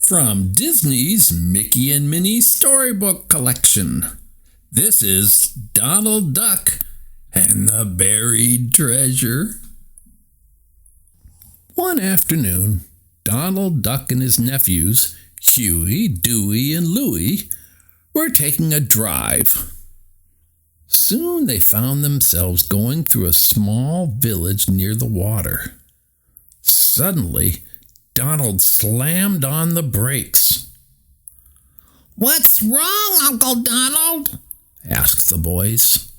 From Disney's Mickey and Minnie Storybook Collection, this is Donald Duck and the Buried Treasure. One afternoon, Donald Duck and his nephews, Huey, Dewey, and Louis, were taking a drive. Soon they found themselves going through a small village near the water. Suddenly, Donald slammed on the brakes. "What's wrong, Uncle Donald?" asked the boys.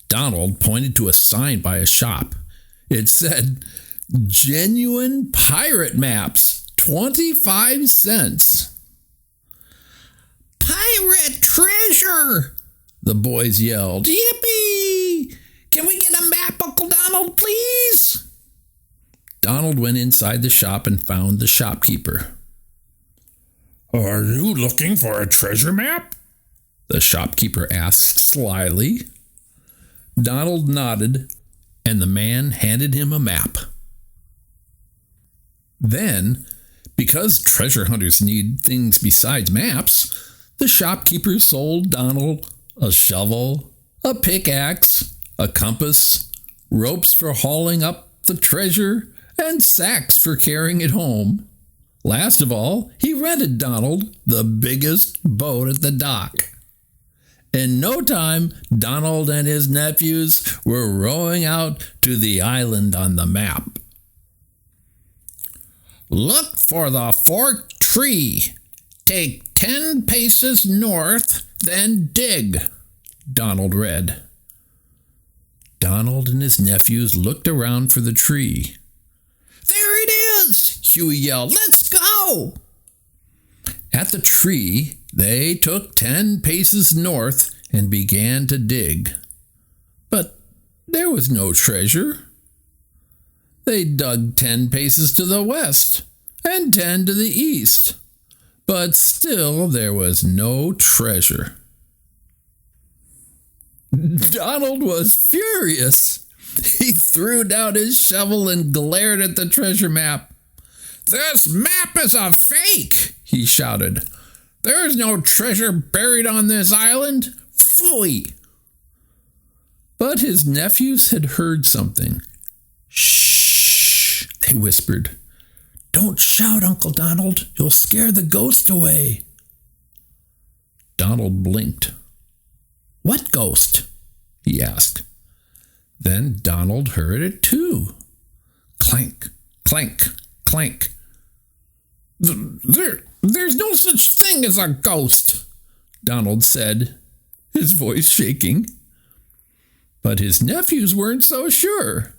Donald pointed to a sign by a shop. It said, "Genuine Pirate Maps, 25 cents. "Pirate treasure!" the boys yelled. "Yippee! Can we get a map, Uncle Donald, please?" Donald went inside the shop and found the shopkeeper. "Are you looking for a treasure map?" the shopkeeper asked slyly. Donald nodded, and the man handed him a map. Then, because treasure hunters need things besides maps, the shopkeeper sold Donald a shovel, a pickaxe, a compass, ropes for hauling up the treasure, and sacks for carrying it home. Last of all, he rented Donald the biggest boat at the dock. In no time, Donald and his nephews were rowing out to the island on the map. "Look for the forked tree. Take 10 paces north, then dig," Donald read. Donald and his nephews looked around for the tree. "There it is!" Huey yelled. "Let's go!" At the tree, they took 10 paces north and began to dig. But there was no treasure. They dug 10 paces to the west and 10 to the east, but still there was no treasure. Donald was furious. He threw down his shovel and glared at the treasure map. "This map is a fake!" he shouted. "There's no treasure buried on this island. Phooey!" But his nephews had heard something. "Shh," they whispered. "Don't shout, Uncle Donald. You'll scare the ghost away." Donald blinked. "What ghost?" he asked. Then Donald heard it too. Clank, clank, clank. There's no such thing as a ghost," Donald said, his voice shaking. But his nephews weren't so sure.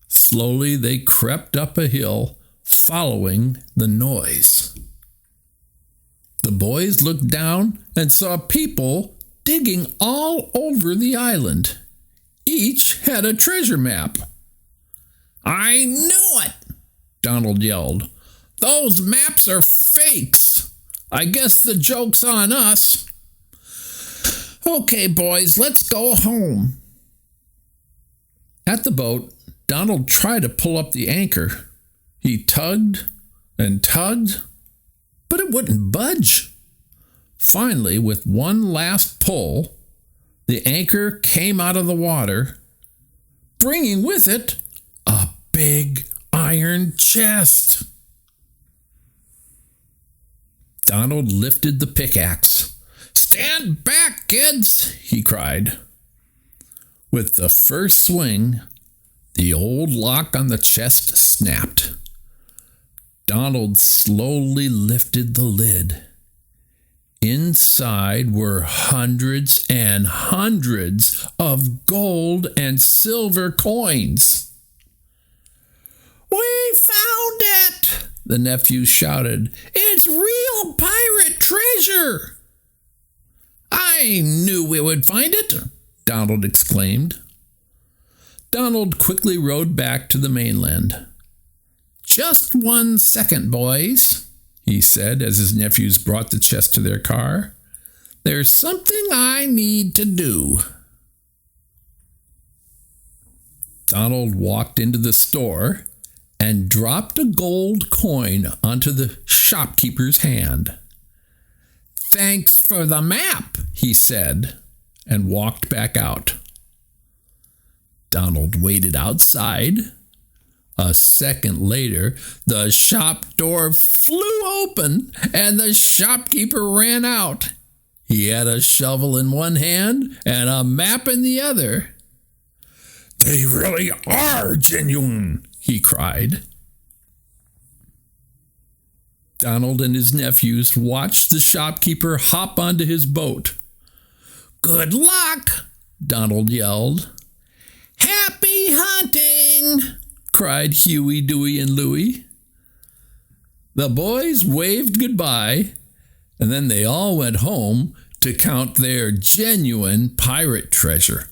Slowly they crept up a hill, following the noise. The boys looked down and saw people digging all over the island. Each had a treasure map. "I knew it!" Donald yelled. "Those maps are fakes. I guess the joke's on us. Okay, boys, let's go home." At the boat, Donald tried to pull up the anchor. He tugged and tugged, but it wouldn't budge. Finally, with one last pull, the anchor came out of the water, bringing with it a big iron chest. Donald lifted the pickaxe. "Stand back, kids," he cried. With the first swing, the old lock on the chest snapped. Donald slowly lifted the lid. Inside were hundreds and hundreds of gold and silver coins. "We found it!" the nephews shouted. "It's real pirate treasure!" "I knew we would find it!" Donald exclaimed. Donald quickly rowed back to the mainland. "Just 1 second, boys," he said as his nephews brought the chest to their car. "There's something I need to do." Donald walked into the store and dropped a gold coin onto the shopkeeper's hand. "Thanks for the map," he said, and walked back out. Donald waited outside. A second later, the shop door flew open, and the shopkeeper ran out. He had a shovel in one hand and a map in the other. "They really are genuine," he cried. Donald and his nephews watched the shopkeeper hop onto his boat. "Good luck!" Donald yelled. "Happy hunting!" cried Huey, Dewey, and Louis. The boys waved goodbye, and then they all went home to count their genuine pirate treasure.